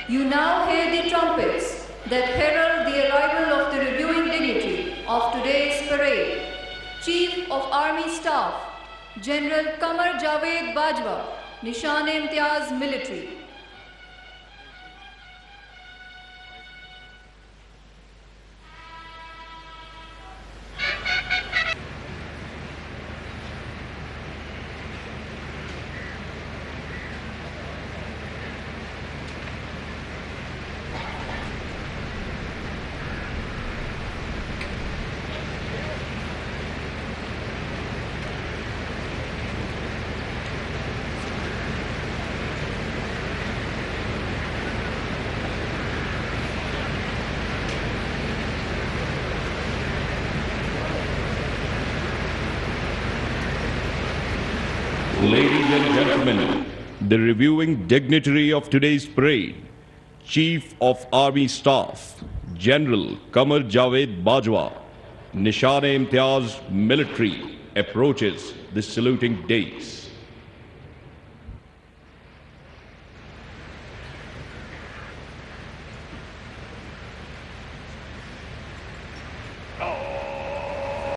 You now hear the trumpets that herald the arrival of the reviewing dignitary of today's parade, Chief of Army Staff, General Qamar Javed Bajwa, Nishan-e-Imtiyaz Military. Ladies and gentlemen, the reviewing dignitary of today's parade, Chief of Army Staff, General Qamar Javed Bajwa, Nishan-e-Imtiyaz Military, approaches the saluting dais.